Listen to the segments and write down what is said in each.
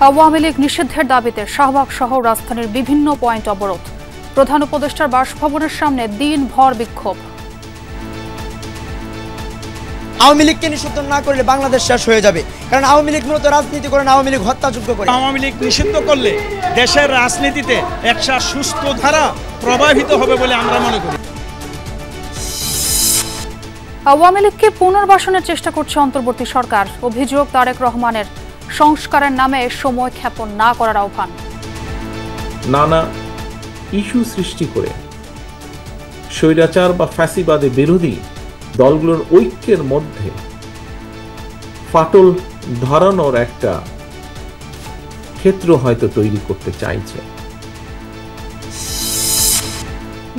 আওয়ামী লীগ নিষিদ্ধের দাবিতে শাহবাগ সহ রাজধানীর বিভিন্ন পয়েন্ট অবরোধ। প্রধান উপদেষ্টার বাসভবনের সামনে দিনভর বিক্ষোভ। আওয়ামী লীগকে নিষিদ্ধ না করলে বাংলাদেশ শেষ হয়ে যাবে, কারণ আওয়ামী লীগ মূলত রাজনীতি করে না, আওয়ামী লীগ হত্যাযজ্ঞ করে। আওয়ামী লীগ নিষিদ্ধ করলে দেশের রাজনীতিতে একটা সুস্থ ধারা প্রবাহিত হবে বলে আমরা মনে করি। আওয়ামী লীগকে পুনর্বাসনের চেষ্টা করছে অন্তর্বর্তী সরকার। অভিযোগ তারেক রহমানের সংস্কারের নামে সময় ক্ষেপণ না করার আহ্বান। নানা ইস্যু সৃষ্টি করে স্বৈরাচার বা ফ্যাসিবাদে বিরোধী দলগুলোর ঐক্যের মধ্যে ফাটল ধরানোর একটা ক্ষেত্র হয়তো তৈরি করতে চাইছে।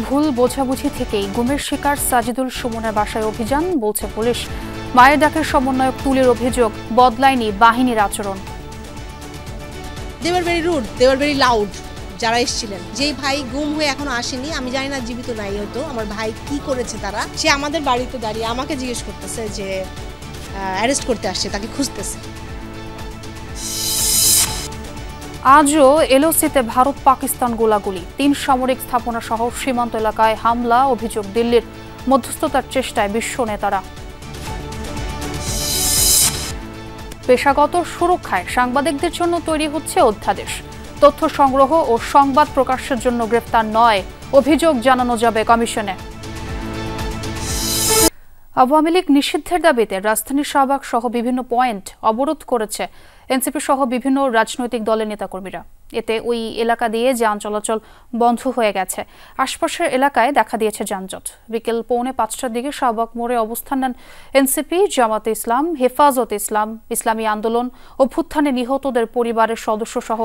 ভুল বোঝাবুঝি থেকেই গুমের শিকার সাজিদুল সুমনের বাসায় অভিযান, বলছে পুলিশ। মায়ের ডাকের সমন্বয়ক তুলের অভিযোগ, বদলায়নি বাহিনীর আচরণ। They were very rude, they were very loud. যারা এসেছিলেন, যেই ভাই গুম হয়ে এখনো আসেনি, আমি জানি না জীবিত নাই হয়তো, আমার ভাই কি করেছে তারা, সে আমাদের বাড়িতে দাঁড়িয়ে আমাকে জিজ্ঞেস করতেছে যে অ্যারেস্ট করতে আসছে, তাকে খুঁজতেছে। আজও এলওসিতে ভারত পাকিস্তান গোলাগুলি, ৩ সামরিক স্থাপনা সহ সীমান্ত এলাকায় হামলা, অভিযোগ দিল্লির। মধ্যস্থতার চেষ্টায় বিশ্ব নেতারা। পেশাগত সুরক্ষায় সাংবাদিকদের জন্য তৈরি হচ্ছে অধ্যাদেশ। তথ্য সংগ্রহ ও সংবাদ প্রকাশের জন্য গ্রেফতার নয়, অভিযোগ জানানো যাবে কমিশনে। আওয়ামী লীগ নিষিদ্ধের দাবিতে রাজধানীর শাহবাগ সহ বিভিন্ন পয়েন্ট অবরোধ করেছে এনসিপি সহ বিভিন্ন রাজনৈতিক দলের নেতাকর্মীরা। এতে ওই এলাকা দিয়ে যান চলাচল বন্ধ হয়ে গেছে। আশপাশের এলাকায় দেখা দিয়েছে যানজট। বিকেল 4:45টার দিকে শাহবাগ মোড়ে অবস্থান নেন এনসিপি, জামাতে ইসলাম, হেফাজতে ইসলাম, ইসলামী আন্দোলন, অভ্যুত্থানে নিহতদের পরিবারের সদস্য সহ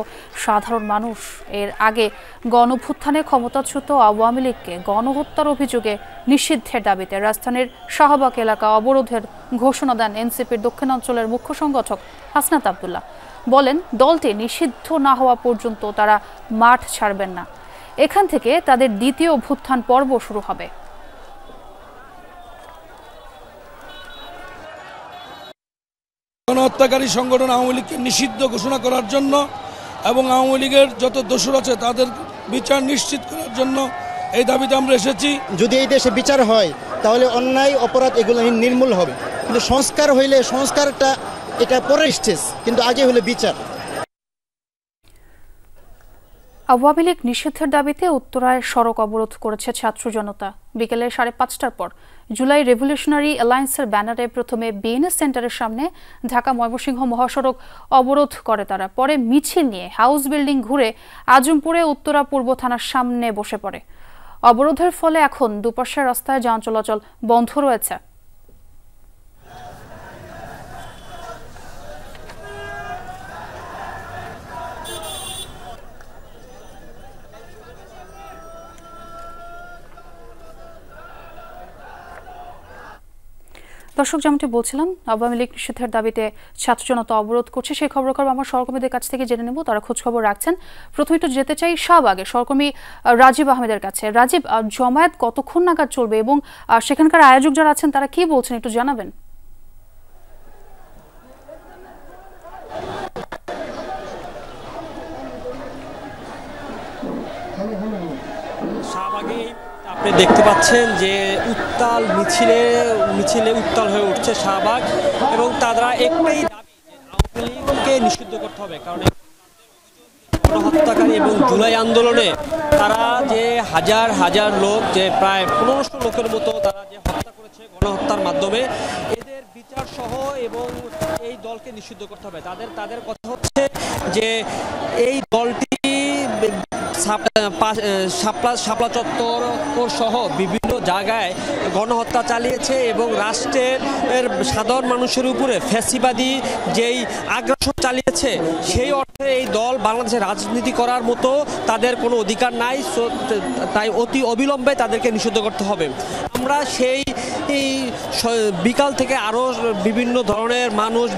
সাধারণ মানুষ। এর আগে গণঅভ্যুত্থানে ক্ষমতাচ্যুত আওয়ামী লীগকে গণহত্যার অভিযোগে নিষিদ্ধের দাবিতে রাজধানীর শাহবাগ এলাকা অবরোধের ঘোষণা দেন এনসিপির দক্ষিণাঞ্চলের মুখ্য সংগঠক হাসনাত আব্দুল্লাহ। বলেন, দলটি নিষিদ্ধ না হওয়া পর্যন্ত তারা মাঠ ছাড়বেন না। এখান থেকে তাদের দ্বিতীয় অভ্যুত্থান পর্ব শুরু হবে। গণহত্যাকারী সংগঠন আওয়ামী লীগকে নিষিদ্ধ ঘোষণা করার জন্য এবং আওয়ামী লীগের যত দোষর আছে তাদের বিচার নিশ্চিত করার জন্য এই দাবিতে আমরা এসেছি। যদি এই দেশে বিচার হয় তাহলে অন্যায় অপরাধ এগুলো নির্মূল হবে, কিন্তু সংস্কার হইলে সংস্কারটা এটা পরের স্টেজ, কিন্তু আগে হলো বিচার। আওয়ামী লীগ নিষিদ্ধের দাবিতে উত্তরায় সড়ক অবরোধ করেছে ছাত্র জনতা। বিকেলে 5:30টার পর জুলাই রেভলিউশনারি অ্যালায়েন্সের ব্যানারে প্রথমে বিএনএস সেন্টারের সামনে ঢাকা ময়মনসিংহ মহাসড়ক অবরোধ করে তারা। পরে মিছিল নিয়ে হাউস বিল্ডিং ঘুরে আজমপুরে উত্তরা পূর্ব থানার সামনে বসে পড়ে। অবরোধের ফলে এখন দুপাশের রাস্তায় যান চলাচল বন্ধ রয়েছে। দর্শক, যেমনটি বলছিলাম, আওয়ামী লীগ নিষিদ্ধের দাবিতে ছাত্র জনতা অবরোধ করছে। সেই খবর আমার সহকর্মীদের কাছ থেকে জেনে নেব, তারা খোঁজ খবর রাখছেন। প্রথমে তো যেতে চাই শাহবাগে সহকর্মী রাজীব আহমেদের কাছে। রাজীব, জমায়েত কতক্ষণ নাগাদ চলবে এবং সেখানকার আয়োজক যারা আছেন তারা কি বলছেন, একটু জানাবেন। শাহবাগে আপনি দেখতে পাচ্ছেন যে উত্তাল মিছিলে উত্তাল হয়ে উঠছে শাহবাগ, এবং তারা একটাই দাবি যে আওয়ামী লীগকে নিষিদ্ধ করতে হবে। কারণ গণহত্যাকারী এবং জুলাই আন্দোলনে তারা যে হাজার হাজার লোক, যে প্রায় 1500 লোকের মতো তারা যে হত্যা করেছে গণহত্যার মাধ্যমে, এদের বিচার সহ এবং এই দলকে নিষিদ্ধ করতে হবে। তাদের কথা হচ্ছে যে এই দলটি শাপলা চত্বর সহ বিভিন্ন জায়গায় গণহত্যা চালিয়েছে এবং রাষ্ট্রের সাধারণ মানুষের উপরে ফ্যাসিবাদী যেই আগ্রাসন চালিয়েছে, সেই অর্থে এই দল বাংলাদেশে রাজনীতি করার মতো তাদের কোনো অধিকার নাই। তাই অতি অবিলম্বে তাদেরকে নিষিদ্ধ করতে হবে। আমরা সেই বিকাল থেকে আরও বিভিন্ন ধরনের মানুষ,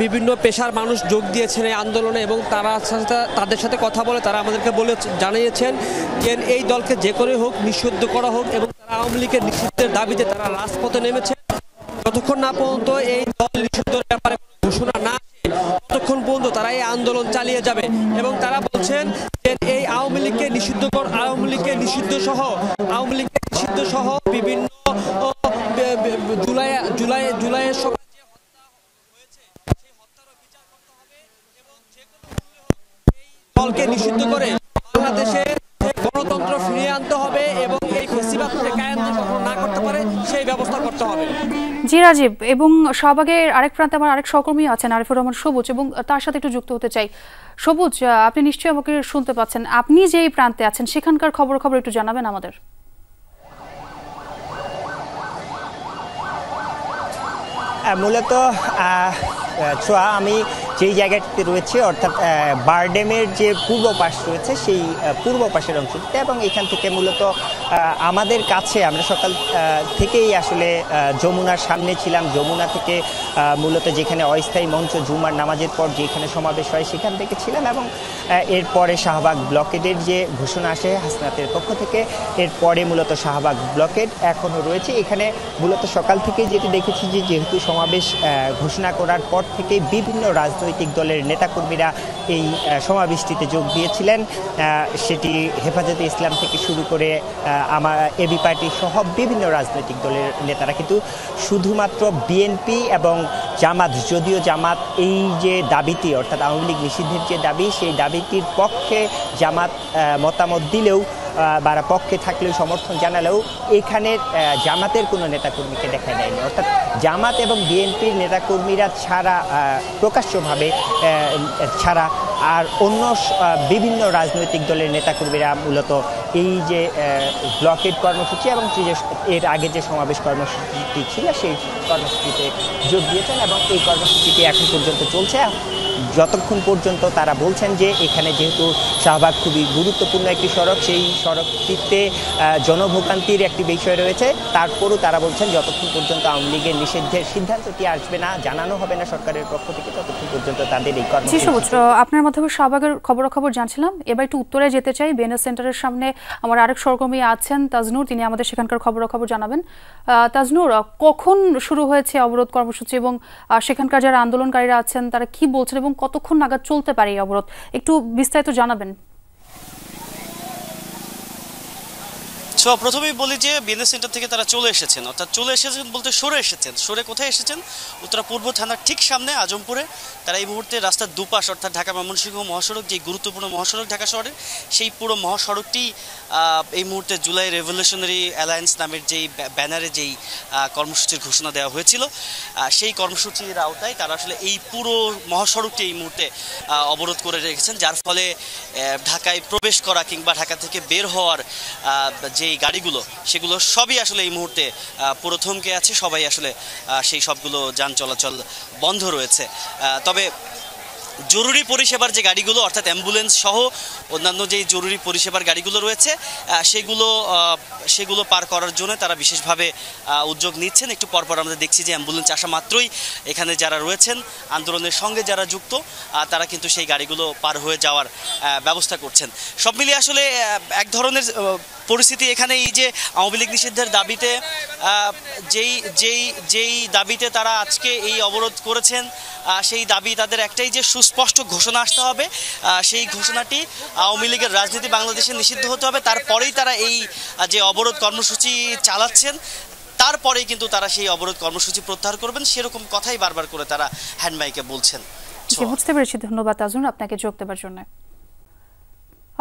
বিভিন্ন পেশার মানুষ যোগ দিয়েছেন এই আন্দোলনে, এবং তাদের সাথে কথা বলে তারা আমাদেরকে জানিয়েছেন যে এই দলকে যে করে হোক নিষিদ্ধ করা হোক, এবং তারা আওয়ামী লীগের নিষিদ্ধের দাবিতে তারা রাজপথে নেমেছে। যতক্ষণ না পর্যন্ত এই দল নিষিদ্ধের ব্যাপারে ঘোষণা না আসে ততক্ষণ পর্যন্ত তারা এই আন্দোলন চালিয়ে যাবে এবং তারা বলছেন যে এই আওয়ামী লীগকে নিষিদ্ধ সহ বিভিন্ন জুলাইয়ের সময় দলকে নিষিদ্ধ করে বাংলাদেশে গণতন্ত্র ফিরিয়ে আনতে হবে এবং এই ফেসিবাদকে কায়েম না করতে পারে সেই ব্যবস্থা করতে হবে। জি রাজীব, এবং শাহবাগের আরেক প্রান্তে আমার আরেক সহকর্মী আছেন আরিফুর রহমান সবুজ, এবং তার সাথে একটু যুক্ত হতে চাই। সবুজ, আপনি নিশ্চয়ই আমাকে শুনতে পাচ্ছেন, আপনি যেই প্রান্তে আছেন সেখানকার খবর একটু জানাবেন আমাদের। মূলত ছোঁয়া আমি যেই জায়গাটিতে রয়েছে অর্থাৎ বারডেমের যে পূর্ব পাশ রয়েছে সেই পূর্ব পাশের অংশটিতে, এবং এখান থেকে মূলত আমাদের কাছে আমরা সকাল থেকেই আসলে যমুনার সামনে ছিলাম। যমুনা থেকে মূলত যেখানে অস্থায়ী মঞ্চ জুমার নামাজের পর যেখানে সমাবেশ হয় সেখান থেকে ছিলাম, এবং এরপরে শাহবাগ ব্লকেডের যে ঘোষণা আসে হাসনাতের পক্ষ থেকে, এরপরে মূলত শাহবাগ ব্লকেড এখনও রয়েছে। এখানে মূলত সকাল থেকেই যেটি দেখেছি যে যেহেতু সমাবেশ ঘোষণা করার পর থেকে বিভিন্ন রাজনৈতিক দলের নেতাকর্মীরা এই সমাবেশটিতে যোগ দিয়েছিলেন। সেটি হেফাজতে ইসলাম থেকে শুরু করে আমার এবি পার্টি সহ বিভিন্ন রাজনৈতিক দলের নেতারা, কিন্তু শুধুমাত্র বিএনপি এবং জামাত, যদিও জামাত এই যে দাবিটি অর্থাৎ আওয়ামী লীগ নিষিদ্ধের যে দাবি সেই দাবিটির পক্ষে জামাত মতামত দিলেও বা পক্ষে থাকলেও সমর্থন জানালেও এখানের জামাতের কোনো নেতাকর্মীকে দেখা যায়নি। অর্থাৎ জামাত এবং বিএনপির নেতাকর্মীরা ছাড়া প্রকাশ্যভাবে ছাড়া আর অন্য বিভিন্ন রাজনৈতিক দলের নেতাকর্মীরা মূলত এই যে ব্লকেড কর্মসূচি এবং এর আগে যে সমাবেশ কর্মসূচিটি ছিল সেই কর্মসূচিতে যোগ দিয়েছেন, এবং এই কর্মসূচিটি এখন পর্যন্ত চলছে যতক্ষণ পর্যন্ত তারা বলছেন যে এখানে যেহেতু শাহবাগ খুবই গুরুত্বপূর্ণ একটি সড়ক, সেই সড়কটিতে জনভোগান্তির একটি বিষয় রয়েছে, তারপরও তারা বলছেন যতক্ষণ পর্যন্ত আওয়ামী লীগের নিষিদ্ধের সিদ্ধান্তটি আসবে না, জানানো হবে না সরকারের পক্ষ থেকে, ততক্ষণ পর্যন্ত তাদের এই কর্মসূচি। আপনার মাধ্যমে শাহবাগের খবর জানছিলাম। এবার একটু উত্তরে যেতে চাই। বিএনএস সেন্টারের সামনে আমার আরেক সহকর্মী আছেন তাজনুর, তিনি আমাদের সেখানকার খবর জানাবেন। তাজনুর, কখন শুরু হয়েছে অবরোধ কর্মসূচি এবং সেখানকার যারা আন্দোলনকারীরা আছেন তারা কি বলছেন এবং কতক্ষণ নাগাদ চলতে পারে এই অবরোধ, একটু বিস্তারিত জানাবেন। প্রথমেই বলি যে বিএনএস সেন্টার থেকে তারা চলে এসেছেন, অর্থাৎ চলে এসেছেন বলতে সরে এসেছেন। সরে কোথায় এসেছেন? উত্তরা পূর্ব থানার ঠিক সামনে আজমপুরে। তারা এই মুহূর্তে রাস্তার দুপাশ অর্থাৎ ঢাকা ময়মনসিংহ মহাসড়ক, যে গুরুত্বপূর্ণ মহাসড়ক ঢাকা শহরের, সেই পুরো মহাসড়কটি এই মুহূর্তে জুলাই রেভলিউশনারি অ্যালায়েন্স নামের যেই ব্যানারে যেই কর্মসূচির ঘোষণা দেওয়া হয়েছিল সেই কর্মসূচির আওতায় তারা আসলে এই পুরো মহাসড়কটি এই মুহূর্তে অবরোধ করে রেখেছেন, যার ফলে ঢাকায় প্রবেশ করা কিংবা ঢাকা থেকে বের হওয়ার যে গাড়িগুলো সেগুলো সবই আসলে এই মুহূর্তে পুরো থমকে আছে। সবাই আসলে সেই সবগুলো যান চলাচল বন্ধ রয়েছে। তবে জরুরি পরিষেবার যে গাড়িগুলো অর্থাৎ অ্যাম্বুলেন্স সহ অন্যান্য যেই জরুরি পরিষেবার গাড়িগুলো রয়েছে সেগুলো পার করার জন্য তারা বিশেষভাবে উদ্যোগ নিচ্ছেন। একটু পরপর আমরা দেখছি যে অ্যাম্বুলেন্স আসা মাত্রই এখানে যারা রয়েছেন আন্দোলনের সঙ্গে যারা যুক্ত তারা কিন্তু সেই গাড়িগুলো পার হয়ে যাওয়ার ব্যবস্থা করছেন। সব মিলিয়ে আসলে এক ধরনের পরিস্থিতি এখানে। এই যে আওয়ামী লীগ নিষিদ্ধের দাবিতে যেই দাবিতে তারা আজকে এই অবরোধ করেছেন, সেই দাবি তাদের একটাই যে সুস্পষ্ট ঘোষণা আসতে হবে, সেই ঘোষণাটি আওয়ামী লীগের রাজনীতি বাংলাদেশে নিষিদ্ধ হতে হবে। তারপরেই তারা এই যে অবরোধ কর্মসূচি চালাচ্ছেন, তারপরেই কিন্তু তারা সেই অবরোধ কর্মসূচি প্রত্যাহার করবেন, সেরকম কথাই বারবার করে তারা হ্যান্ডমাইকে বলছেন। বুঝতে পেরেছি, ধন্যবাদ তাজুন আপনাকে যোগ দেওয়ার জন্য।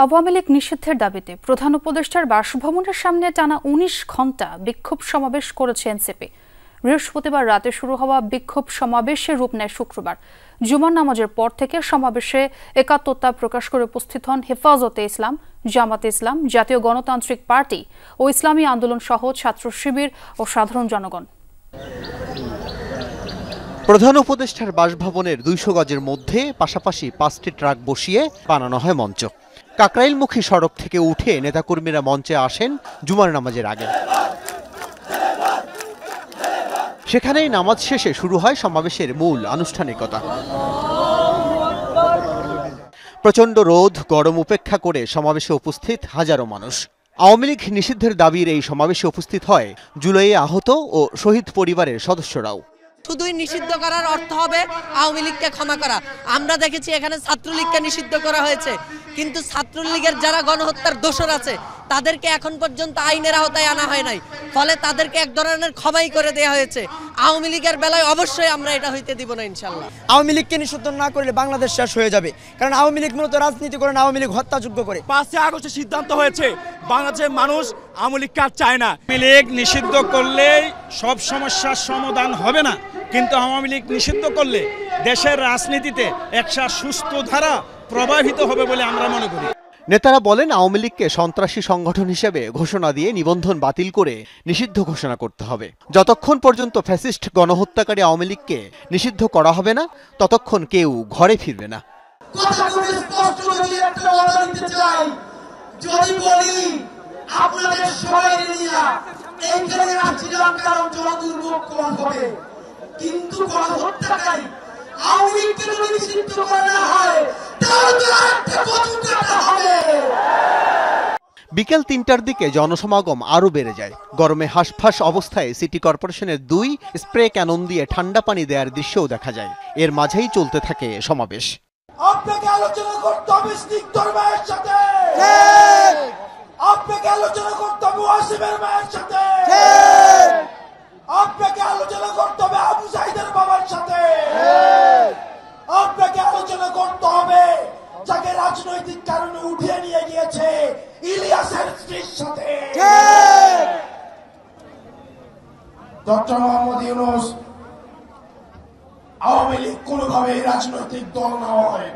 আওয়ামী লীগ নিষিদ্ধের দাবিতে প্রধান উপদেষ্টার বাসভবনের সামনে টানা ১৯ ঘণ্টা বিক্ষোভ সমাবেশ করেছে এনসিপি। বৃহস্পতিবার রাতে শুরু হওয়া বিক্ষোভ সমাবেশে রূপ নেয় শুক্রবার। জুমার নামাজের পর থেকে সমাবেশে একাত্মতা প্রকাশ করে উপস্থিত হন হেফাজতে ইসলাম, জামাতে ইসলাম, জাতীয় গণতান্ত্রিক পার্টি ও ইসলামী আন্দোলন সহ ছাত্র শিবির ও সাধারণ জনগণ। প্রধান উপদেষ্টার বাসভবনের ২০০ গজের মধ্যে পাশাপাশি ৫টি ট্রাক বসিয়ে বানানো হয় মঞ্চ। কাকরাইলমুখী সড়ক থেকে উঠে নেতাকর্মীরা মঞ্চে আসেন জুমার নামাজের আগে। সেখানেই নামাজ শেষে শুরু হয় সমাবেশের মূল আনুষ্ঠানিকতা। প্রচণ্ড রোদ গরম উপেক্ষা করে সমাবেশে উপস্থিত হাজারো মানুষ। আওয়ামী লীগ নিষিদ্ধের দাবির এই সমাবেশে উপস্থিত হয় জুলাইয়ে আহত ও শহীদ পরিবারের সদস্যরাও। শুধুই নিষিদ্ধ করার অর্থ হবে আওয়ামী লীগকে ক্ষমা করা। আমরা দেখেছি এখানে ছাত্রলীগকে নিষিদ্ধ করা হয়েছে, কিন্তু ছাত্রলীগের যারা গণহত্যার দোষর আছে তাদেরকে এখন পর্যন্ত আইনের আওতায় আনা হয় নাই, ফলে তাদেরকে এক ধরনের ক্ষমাই করে দেওয়া হয়েছে। আওয়ামী লীগের বেলায় অবশ্যই আমরা এটা হইতে দিব না ইনশাল্লাহ। আওয়ামী লীগকে নিষিদ্ধ না করলে বাংলাদেশ শেষ হয়ে যাবে, কারণ আওয়ামী লীগ মূলত রাজনীতি করে না, আওয়ামী লীগ হত্যাযোগ্য করে। 5 আগস্টে সিদ্ধান্ত হয়েছে বাংলাদেশের মানুষ আওয়ামী লীগকে আর চায় না। আওয়ামী লীগ নিষিদ্ধ করলেই সব সমস্যার সমাধান হবে না, কিন্তু আওয়ামী লীগ নিষিদ্ধ করলে দেশের রাজনীতিতে একটা সুস্থ ধারা প্রবাহিত হবে বলে আমরা মনে করি। নেতারা বলেন আওয়ামী লীগকে সন্ত্রাসী সংগঠন হিসেবে ঘোষণা দিয়ে নিবন্ধন বাতিল করে নিষিদ্ধ ঘোষণা করতে হবে। যতক্ষণ পর্যন্ত ফ্যাসিস্ট গণহত্যাকারী আওয়ামী লীগকে নিষিদ্ধ করা হবে না, ততক্ষণ কেউ ঘরে ফিরবে না। বিকেল ৩টার দিকে জনসমাগম আরও বেড়ে যায়। গরমে হাঁসফাঁস অবস্থায় সিটি কর্পোরেশনের 2 স্প্রে ক্যানন দিয়ে ঠান্ডা পানি দেওয়ার দৃশ্যও দেখা যায়। এর মাঝেই চলতে থাকে সমাবেশ। আপনাকে আলোচনা করতে হবে স্নিগ্ধর মায়ের সাথে, আপনাকে আলোচনা করতে হবে ওয়াসিমের মায়ের সাথে, আপনাকে আলোচনা করতে হবে আবু সাইদের বাবার সাথে, আপনাকে আলোচনা করতে হবে যাকে রাজনৈতিক কারণে উঠিয়ে নিয়ে গিয়েছে ইলিয়াসের স্ত্রীর সাথে। ডক্টর মোহাম্মদ ইউনূস, আওয়ামী লীগ কোনোভাবে রাজনৈতিক দল না হয়।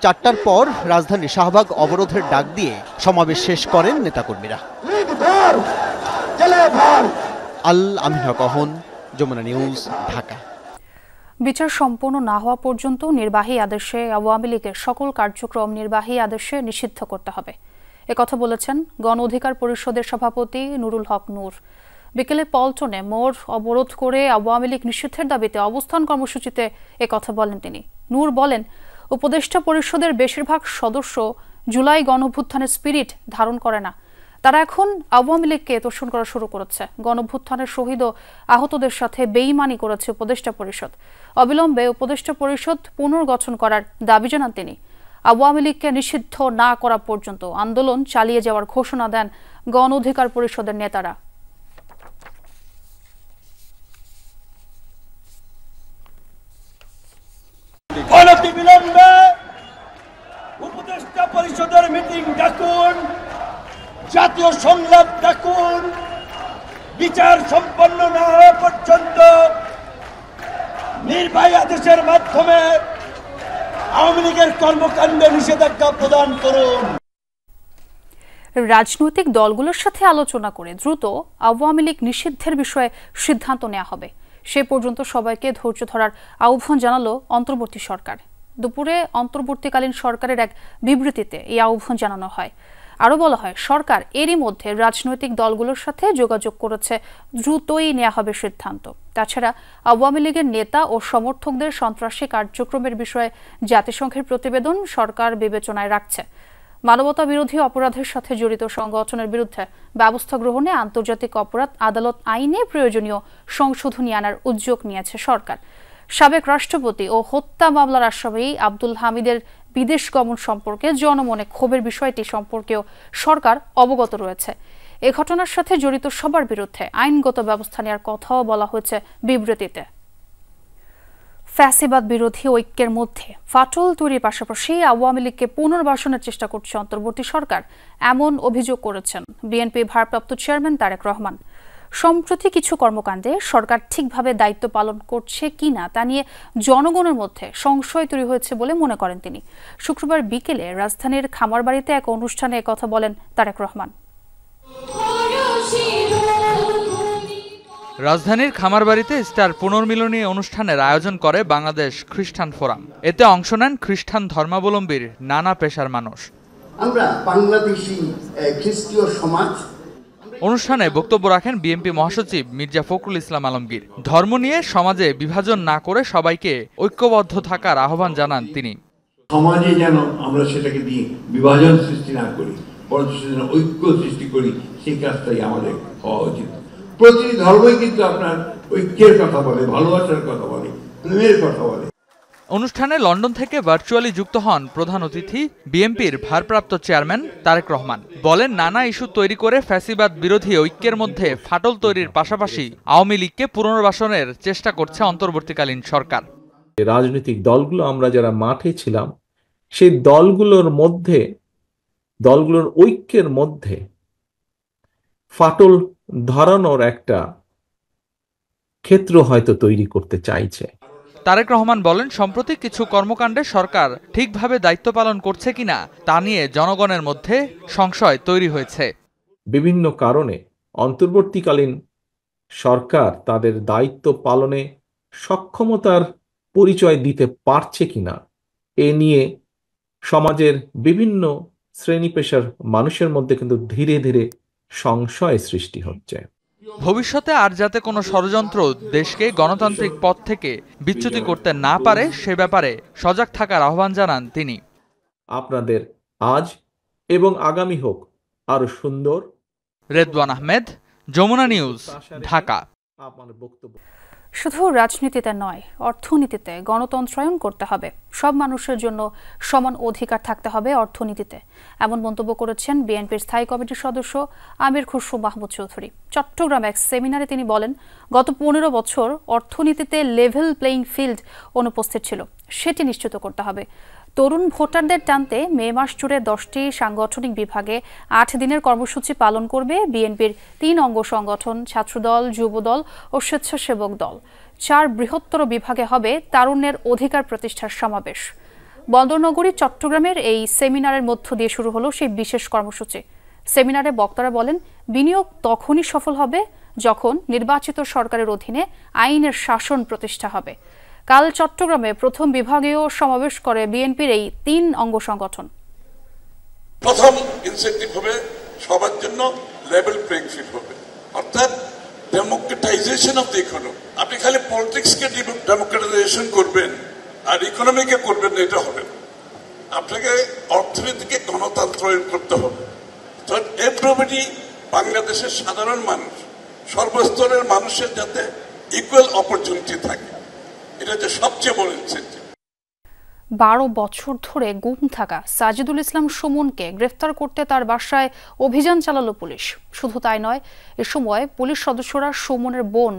4টার পর রাজধানী শাহবাগ অবরোধের ডাক দিয়ে সমাবেশ শেষ করেন নেতাকর্মীরা। আল আমিন হক অহন, যমুনা নিউজ, ঢাকা। বিচার সম্পন্ন না হওয়া পর্যন্ত নির্বাহী আদেশে আওয়ামী লীগের সকল কার্যক্রম নির্বাহী আদেশে নিষিদ্ধ করতে হবে, একথা বলেছেন গণ অধিকার পরিষদের সভাপতি নুরুল হক নূর। বিকেলে পল্টনে মোড় অবরোধ করে আওয়ামী লীগ নিষিদ্ধের দাবিতে অবস্থান কর্মসূচিতে একথা বলেন তিনি। নূর বলেন, উপদেষ্টা পরিষদের বেশিরভাগ সদস্য জুলাই গণঅভ্যুত্থানের স্পিরিট ধারণ করে না। তারা এখন আওয়ামী লীগকে তোষণ করা শুরু করেছে। গণঅভ্যুত্থানের শহীদ ও আহতদের সাথে বেইমানি করেছে উপদেষ্টা পরিষদ। অবিলম্বে উপদেষ্টা পরিষদ পুনর্গঠন করার দাবি জানান তিনি। আওয়ামী লীগকে নিষিদ্ধ না করা পর্যন্ত আন্দোলন চালিয়ে যাওয়ার ঘোষণা দেন গণ অধিকার পরিষদের নেতারা। অনতিবিলম্বে উপদেষ্টা পরিষদের মিটিং ডাকুন, জাতীয় সংলাপ ডাকুন। বিচার সম্পন্ন না হওয়া পর্যন্ত নির্বাহী আদেশের মাধ্যমে আওয়ামী লীগের কর্মকাণ্ডে নিষেধাজ্ঞা প্রদান করুন। রাজনৈতিক দলগুলোর সাথে আলোচনা করে দ্রুত আওয়ামী লীগ নিষিদ্ধের বিষয়ে সিদ্ধান্ত নেওয়া হবে। সে পর্যন্ত সবাইকে ধৈর্য ধরার আহ্বান জানালো অন্তর্বর্তী সরকার। দুপুরে অন্তর্বর্তীকালীন সরকারের এক বিবৃতিতে এই আহ্বান জানানো হয়। আরও বলা হয়, সরকার এরই মধ্যে রাজনৈতিক দলগুলোর সাথে যোগাযোগ করেছে, দ্রুতই নেওয়া হবে সিদ্ধান্ত। তাছাড়া আওয়ামী লীগের নেতা ও সমর্থকদের সন্ত্রাসী কার্যক্রমের বিষয়ে জাতিসংঘের প্রতিবেদন সরকার বিবেচনায় রাখছে। মানবতা বিরোধী অপরাধের সাথে জড়িত সংগঠনের বিরুদ্ধে ব্যবস্থা গ্রহণে আন্তর্জাতিক অপরাধ আদালত আইনে প্রয়োজনীয় সংশোধনী আনার উদ্যোগ নিয়েছে সরকার। সাবেক রাষ্ট্রপতি ও হত্যা মামলার আসামি আব্দুল হামিদের বিদেশ গমন সম্পর্কে জনমনে ক্ষোভের বিষয়টি সম্পর্কেও সরকার অবগত রয়েছে। এ ঘটনার সাথে জড়িত সবার বিরুদ্ধে আইনগত ব্যবস্থা নেওয়ার কথাও বলা হয়েছে বিবৃতিতে। ফ্যাসিবাদ বিরোধী ঐক্যের মধ্যে ফাটল তৈরির পাশাপাশি আওয়ামী লীগকে পুনর্বাসনের চেষ্টা করছে অন্তর্বর্তী সরকার, এমন অভিযোগ করেছেন বিএনপি ভারপ্রাপ্ত চেয়ারম্যান তারেক রহমান। সম্প্রতি কিছু কর্মকাণ্ডে সরকার ঠিকভাবে দায়িত্ব পালন করছে কিনা তা নিয়ে জনগণের মধ্যে সংশয় তৈরি হয়েছে বলে মনে করেন তিনি। শুক্রবার বিকেলে রাজধানীর খামারবাড়িতে এক অনুষ্ঠানে একথা বলেন তারেক রহমান। রাজধানীর খামারবাড়িতে স্টার পুনর্মিলনী অনুষ্ঠানের আয়োজন করে বাংলাদেশ খ্রিস্টান ফোরাম। এতে অংশ নেন খ্রিস্টান ধর্মাবলম্বীর নানা পেশার মানুষ। আমরা বাংলাদেশি খ্রিস্টীয় সমাজ। অনুষ্ঠানে বক্তব্য রাখেন বিএনপি মহাসচিব মির্জা ফখরুল ইসলাম আলমগীর। ধর্ম নিয়ে সমাজে বিভাজন না করে সবাইকে ঐক্যবদ্ধ থাকার আহ্বান জানান তিনি। সমাজে যেন আমরা সেটাকে দিয়ে বিভাজন সৃষ্টি না করি, বরঞ্চ যেন ঐক্য সৃষ্টি করি, সেই কাজটাই আমাদের হওয়া উচিত। প্রতিটি ধর্মই কিন্তু আপনার ঐক্যের কথা বলে, ভালোবাসার কথা বলে, প্রেমের কথা বলে। অনুষ্ঠানে লন্ডন থেকে ভার্চুয়ালি যুক্ত হন প্রধান অতিথি বিএনপির ভারপ্রাপ্ত চেয়ারম্যান তারেক রহমান। বলেন, নানা ইস্যু তৈরি করে ফ্যাসিবাদ বিরোধী ঐক্যের মধ্যে ফাটল তৈরির পাশাপাশি আওয়ামী লীগকে পুনর্বাসনের চেষ্টা করছে অন্তর্বর্তীকালীন সরকার। রাজনৈতিক দলগুলো আমরা যারা মাঠে ছিলাম, সেই দলগুলোর ঐক্যের মধ্যে ফাটল ধরানোর একটা ক্ষেত্র হয়তো তৈরি করতে চাইছে। তারেক রহমান বলেন, সম্প্রতি কিছু কর্মকাণ্ডে সরকার ঠিকভাবে দায়িত্ব পালন করছে কিনা তা নিয়ে জনগণের মধ্যে সংশয় তৈরি হয়েছে। বিভিন্ন কারণে অন্তর্বর্তীকালীন সরকার তাদের দায়িত্ব পালনে সক্ষমতার পরিচয় দিতে পারছে কিনা এ নিয়ে সমাজের বিভিন্ন শ্রেণী পেশার মানুষের মধ্যে কিন্তু ধীরে ধীরে সংশয় সৃষ্টি হচ্ছে। ভবিষ্যতে আর যাতে কোনো ষড়যন্ত্র দেশকে গণতান্ত্রিক পথ থেকে বিচ্যুতি করতে না পারে সে ব্যাপারে সজাগ থাকার আহ্বান জানান তিনি। আপনাদের আজ এবং আগামী হোক আরো সুন্দর। রেদওয়ান আহমেদ, যমুনা নিউজ, ঢাকা। শুধু রাজনীতিতে নয়, অর্থনীতিতে গণতন্ত্রায়ন করতে হবে। সব মানুষের জন্য সমান অধিকার থাকতে হবে অর্থনীতিতে, এমন মন্তব্য করেছেন বিএনপির স্থায়ী কমিটির সদস্য আমির খুসরো মাহমুদ চৌধুরী। চট্টগ্রাম এক সেমিনারে তিনি বলেন, গত 15 বছর অর্থনীতিতে লেভেল প্লেইং ফিল্ড অনুপস্থিত ছিল, সেটি নিশ্চিত করতে হবে। তরুণ ভোটারদের টানতে মে মাস জুড়ে 10টি সাংগঠনিক বিভাগে 8 দিনের কর্মসূচি পালন করবে বিএনপির 3 অঙ্গ সংগঠন, ছাত্রদল, যুবদল ও স্বেচ্ছাসেবক দল। 4 বৃহত্তর বিভাগে হবে তারুণ্যের অধিকার প্রতিষ্ঠার সমাবেশ। বন্দরনগরী চট্টগ্রামের এই সেমিনারের মধ্য দিয়ে শুরু হলো সেই বিশেষ কর্মসূচি। সেমিনারে বক্তারা বলেন, বিনিয়োগ তখনই সফল হবে যখন নির্বাচিত সরকারের অধীনে আইনের শাসন প্রতিষ্ঠা হবে। কাল চট্টগ্রামে প্রথম বিভাগীয় সমাবেশ করে বিএনপির এই 3 অঙ্গ সংগঠন। প্রথম ইনসেন্টিভ হবে সবার জন্য লেভেল প্লেইং ফিল্ড হবে, অর্থাৎ ডেমোক্রেটাইজেশন অফ দ্য ইকোনমি। আপনি খালি পলিটিক্সকে ডেমোক্রেটাইজেশন করবেন আর ইকোনমিকে করবেন না, এটা হবে না। আপনাকে অর্থনীতিকে গণতন্ত্রায়ন করতে হবে। এভরিবডি, বাংলাদেশের সাধারণ মানুষ, সর্বস্তরের মানুষের যাতে ইকুয়াল অপরচুনিটি থাকে, এটা যে সবচেয়ে বড় ইনসেন্টিভ। 12 বছর ধরে গুম থাকা সাজিদুল ইসলাম সুমনকে গ্রেফতার করতে তার বাসায় অভিযান চালালো পুলিশ। শুধু তাই নয়, এ সময় পুলিশ সদস্যরা সুমনের বোন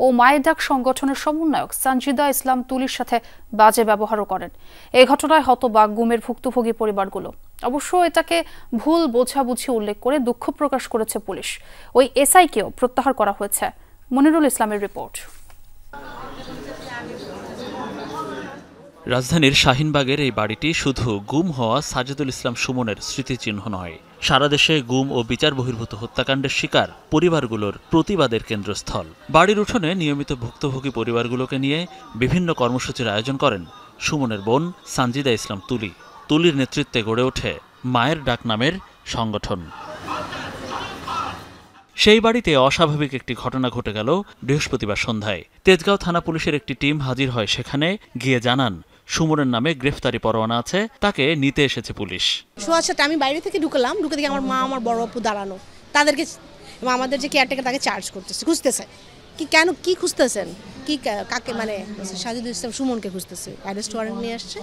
ও মায়ের ডাক সংগঠনের সমন্বয়ক সানজিদা ইসলাম তুলির সাথে বাজে ব্যবহারও করেন। এই ঘটনায় হতবাক গুমের ভুক্তভোগী পরিবারগুলো। অবশ্য এটাকে ভুল বোঝাবুঝি উল্লেখ করে দুঃখ প্রকাশ করেছে পুলিশ। ওই এসআইকেও প্রত্যাহার করা হয়েছে। মনিরুল ইসলামের রিপোর্ট। রাজধানীর শাহিনবাগের এই বাড়িটি শুধু গুম হওয়া সাজিদুল ইসলাম সুমনের স্মৃতিচিহ্ন নয়, সারা দেশে গুম ও বিচার বহির্ভূত হত্যাকাণ্ডের শিকার পরিবারগুলোর প্রতিবাদের কেন্দ্রস্থল। বাড়ির উঠোনে নিয়মিত ভুক্তভোগী পরিবারগুলোকে নিয়ে বিভিন্ন কর্মসূচির আয়োজন করেন সুমনের বোন সানজিদা ইসলাম তুলি। তুলির নেতৃত্বে গড়ে ওঠে মায়ের ডাক নামের সংগঠন। সেই বাড়িতে অস্বাভাবিক একটি ঘটনা ঘটে গেল বৃহস্পতিবার সন্ধ্যায়। তেজগাঁও থানা পুলিশের একটি টিম হাজির হয় সেখানে, গিয়ে জানান সুমনের নামে গ্রেফতারি পরোয়ানা আছে, তাকে নিতে এসেছে পুলিশ। আমি বাইরে থেকে ঢুকলাম, ঢুকে দেখি আমার মা, আমার বড় আপু দাঁড়ানো, তাদেরকে আমাদের যে কেয়ারটেকার তাকে চার্জ করতেছে, খুঁজতেছে। কেন কি খুঁজতেছেন, কি কাকে, মানে সাজিদুল ইসলাম সুমনকে খুঁজতেছে। অ্যারেস্ট ওয়ারেন্ট নিয়ে আসছে,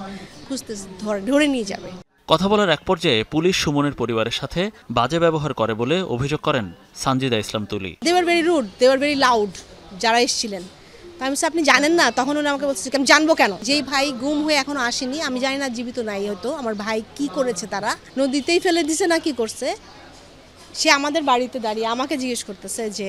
খুঁজতেছে, ধরে নিয়ে যাবে। কথা বলার এক পর্যায়ে পুলিশ সুমনের পরিবারের সাথে বাজে ব্যবহার করে বলে অভিযোগ করেন Sanjida Islam Tuli. They were very rude, they were very loud, যারা এসেছিলেন। আমি বলছি, আপনি জানেন না? তখন উনি আমাকে বলছে, আমি জানবো কেন? যেই ভাই গুম হয়ে এখনো আসেনি, আমি জানি না জীবিত নাই হয়তো, আমার ভাই কি করেছে, তারা নদীতেই ফেলে দিছে না কি করছে, সে আমাদের বাড়িতে দাঁড়িয়ে আমাকে জিজ্ঞেস করতেছে যে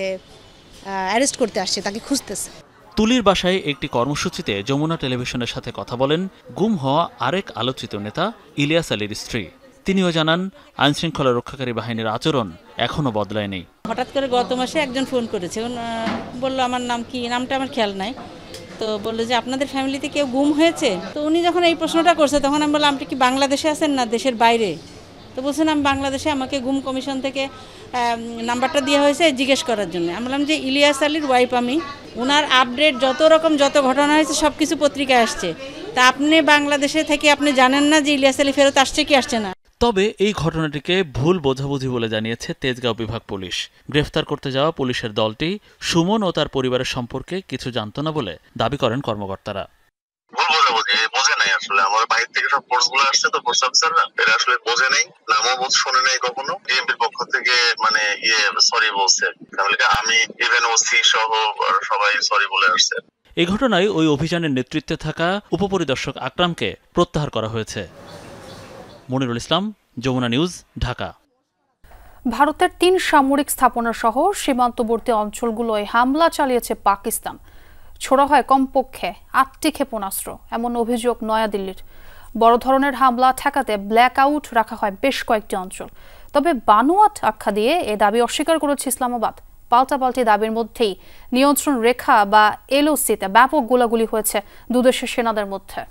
অ্যারেস্ট করতে আসছে, তাকে খুঁজতেছে। তুলির বাসায় একটি কর্মসূচিতে যমুনা টেলিভিশনের সাথে কথা বলেন গুম হওয়া আরেক আলোচিত নেতা ইলিয়াস আলীর স্ত্রী। তিনিও জানান আইনশৃঙ্খলা রক্ষাকারী বাহিনীর আচরণ এখনো বদলায়নি। হঠাৎ করে গত মাসে একজন ফোন করেছে, বললো আমার নাম কি, নামটা আমার খেয়াল নাই, তো বললো যে আপনাদের ফ্যামিলিতে কেউ গুম হয়েছে। তো উনি যখন এই প্রশ্নটা করছে তখন আমি বললাম, আপনি কি বাংলাদেশে আছেন না দেশের বাইরে? তো বলছেন আমি বাংলাদেশে, আমাকে গুম কমিশন থেকে নাম্বারটা দেওয়া হয়েছে জিজ্ঞেস করার জন্য। আমি বললাম যে ইলিয়াস আলীর ওয়াইফ আমি, ওনার আপডেট যত ঘটনা হয়েছে সব কিছু পত্রিকায় আসছে, তা আপনি বাংলাদেশে থেকে আপনি জানেন না যে ইলিয়াস আলী ফেরত আসছে কি আসছে না? তবে এই ঘটনাটিকে ভুল বোঝাবুঝি বলে জানিয়েছে তেজগাঁও বিভাগ পুলিশ। গ্রেফতার করতে যাওয়া পুলিশের দলটি সুমন ও তার পরিবারের সম্পর্কে কিছু জানত না বলে দাবি করেন কর্মকর্তারা। বোঝে নাই আসলে, আমার বাইরে থেকে সব ফোর্স গুলো আসছে, তো ফোর্স অফিসাররা এরা আসলে বোঝে নাই, নামও শোনে নাই কখনো। বিএনপির পক্ষ থেকে মানে সরি বলছে ফ্যামিলিকে, আমি ইভেন ওসি সহ সবাই সরি বলে আসছে। এই ঘটনায় ওই অভিযানের নেতৃত্বে থাকা উপপরিদর্শক আকরামকে প্রত্যাহার করা হয়েছে। মনিরুল ইসলাম, যমুনা নিউজ, ঢাকা। ভারতের 3 সামরিক স্থাপনা সহ সীমান্তবর্তী অঞ্চলগুলোয় হামলা চালিয়েছে পাকিস্তান। ছোড়া হয় কমপক্ষে 8টি ক্ষেপণাস্ত্র, এমন অভিযোগ নয়াদিল্লির। বড় ধরনের হামলা ঠেকাতে ব্ল্যাক আউট রাখা হয় বেশ কয়েকটি অঞ্চল। তবে বানোয়াট আখ্যা দিয়ে এ দাবি অস্বীকার করেছে ইসলামাবাদ। পাল্টাপাল্টি দাবির মধ্যেই নিয়ন্ত্রণ রেখা বা এলওসিতে ব্যাপক গোলাগুলি হয়েছে দুদেশের সেনাদের মধ্যে।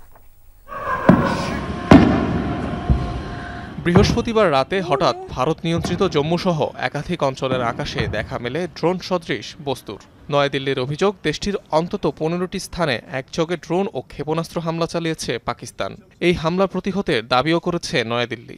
বৃহস্পতিবার রাতে হঠাৎ ভারত নিয়ন্ত্রিত জম্মুসহ একাধিক অঞ্চলের আকাশে দেখা মেলে ড্রোন সদৃশ বস্তুর। নয়াদিল্লির অভিযোগ, দেশটির অন্তত 15টি স্থানে একযোগে ড্রোন ও ক্ষেপণাস্ত্র হামলা চালিয়েছে পাকিস্তান। এই হামলা প্রতিহতের দাবিও করেছে নয়াদিল্লি।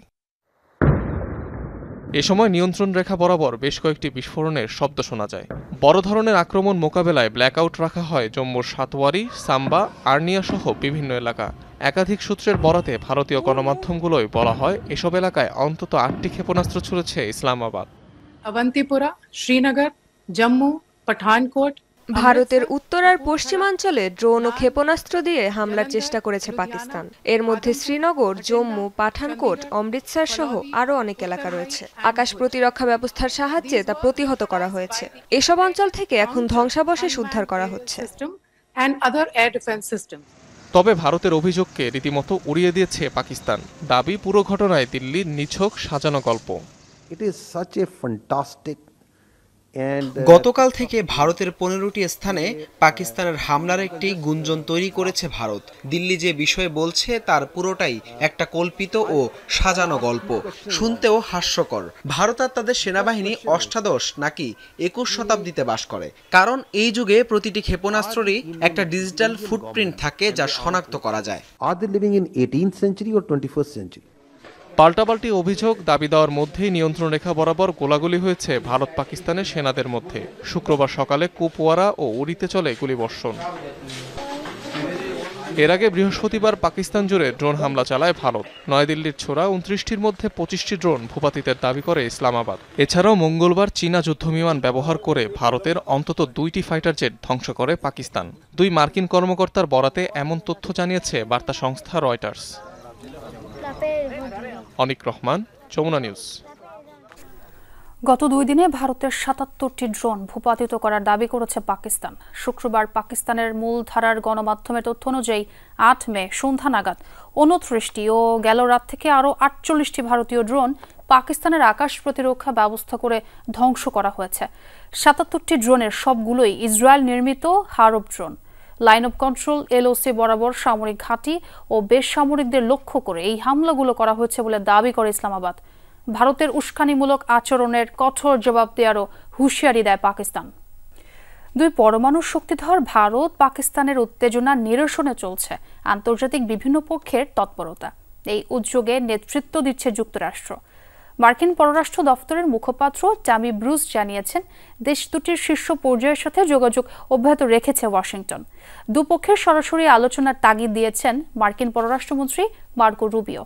এ সময় নিয়ন্ত্রণ রেখা বরাবর বেশ কয়েকটি বিস্ফোরণের শব্দ শোনা যায়। বড় ধরনের আক্রমণ মোকাবেলায় ব্ল্যাকআউট রাখা হয় জম্মুর সাতওয়ারি, সাম্বা, আর্নিয়া সহ বিভিন্ন এলাকা। একাধিক সূত্রের বরাতে ভারতীয় গণমাধ্যমগুলোয় বলা হয়, এসব এলাকায় অন্তত 8টি ক্ষেপণাস্ত্র ছুড়েছে ইসলামাবাদ। অবন্তিপুরা, শ্রীনগর, জম্মু, পাঠানকোট। ভারতের উত্তর আর পশ্চিমাঞ্চলে ড্রোন ও ক্ষেপণাস্ত্র দিয়ে হামলার চেষ্টা করেছে পাকিস্তান। এর মধ্যে শ্রীনগর, জম্মু, পাঠানকোট, অমৃতসর সহ আরও অনেক এলাকা রয়েছে। আকাশ প্রতিরক্ষা ব্যবস্থার সাহায্যে তা প্রতিহত করা হয়েছে। এসব অঞ্চল থেকে এখন ধ্বংসাবশেষ উদ্ধার করা হচ্ছে। তবে ভারতের অভিযোগকে রীতিমতো উড়িয়ে দিয়েছে পাকিস্তান। দাবি, পুরো ঘটনায় দিল্লির নিছক সাজানো গল্প। গতকাল থেকে ভারতের 15টি স্থানে পাকিস্তানের হামলার একটি গুঞ্জন তৈরি করেছে ভারত। দিল্লি যে বিষয়ে বলছে তার পুরোটাই একটা কল্পিত ও সাজানো গল্প, শুনতেও হাস্যকর। ভারত আর তাদের সেনাবাহিনী অষ্টাদশ নাকি 21 শতাব্দীতে বাস করে, কারণ এই যুগে প্রতিটি ক্ষেপণাস্ত্রেরই একটা ডিজিটাল ফুটপ্রিন্ট থাকে যা শনাক্ত করা যায়। পাল্টাপাল্টি অভিযোগ, দাবি দেওয়ার মধ্যেই নিয়ন্ত্রণ রেখা বরাবর গোলাগুলি হয়েছে ভারত পাকিস্তানের সেনাদের মধ্যে। শুক্রবার সকালে কুপওয়ারা ও উড়িতে চলে গুলিবর্ষণ। এর আগে বৃহস্পতিবার পাকিস্তান জুড়ে ড্রোন হামলা চালায় ভারত। নয়াদিল্লির ছোড়া 29টির মধ্যে 25টি ড্রোন ভূপাতিতের দাবি করে ইসলামাবাদ। এছাড়াও মঙ্গলবার চীনা যুদ্ধবিমান ব্যবহার করে ভারতের অন্তত 2টি ফাইটার জেট ধ্বংস করে পাকিস্তান। 2 মার্কিন কর্মকর্তার বরাতে এমন তথ্য জানিয়েছে বার্তা সংস্থা রয়টার্স। অনিক রহমান, যমুনা নিউজ। গত 2 দিনে ভারতের 77টি ড্রোন ভূপাতিত করার দাবি করেছে পাকিস্তান। শুক্রবার পাকিস্তানের মূলধারার গণমাধ্যমের তথ্য অনুযায়ী 8 মে সন্ধ্যা নাগাদ 29টি ও গেল রাত থেকে আরও 48টি ভারতীয় ড্রোন পাকিস্তানের আকাশ প্রতিরক্ষা ব্যবস্থা করে ধ্বংস করা হয়েছে। 77টি ড্রোনের সবগুলোই ইসরায়েল নির্মিত Harop drone. Line of control, LOC বরাবর সামরিক ঘাঁটি ও বেসামরিকদের লক্ষ্য করে এই হামলাগুলো করা হয়েছে বলে দাবি করে ইসলামাবাদ। ভারতের উস্কানিমূলক আচরণের কঠোর জবাব দেওয়ারও হুঁশিয়ারি দেয় পাকিস্তান। 2 পরমাণু শক্তিধর ভারত পাকিস্তানের উত্তেজনা নিরসনে চলছে আন্তর্জাতিক বিভিন্ন পক্ষের তৎপরতা। এই উদ্যোগে নেতৃত্ব দিচ্ছে যুক্তরাষ্ট্র। মার্কিন পররাষ্ট্র দফতরের মুখপাত্র টামি ব্রুস জানিয়েছেন, দেশ দুটির শীর্ষ পর্যায়ের সাথে যোগাযোগ অব্যাহত রেখেছে ওয়াশিংটন। দুপক্ষের সরাসরি আলোচনার তাগিদ দিয়েছেন মার্কিন পররাষ্ট্রমন্ত্রী মার্কো রুবিও।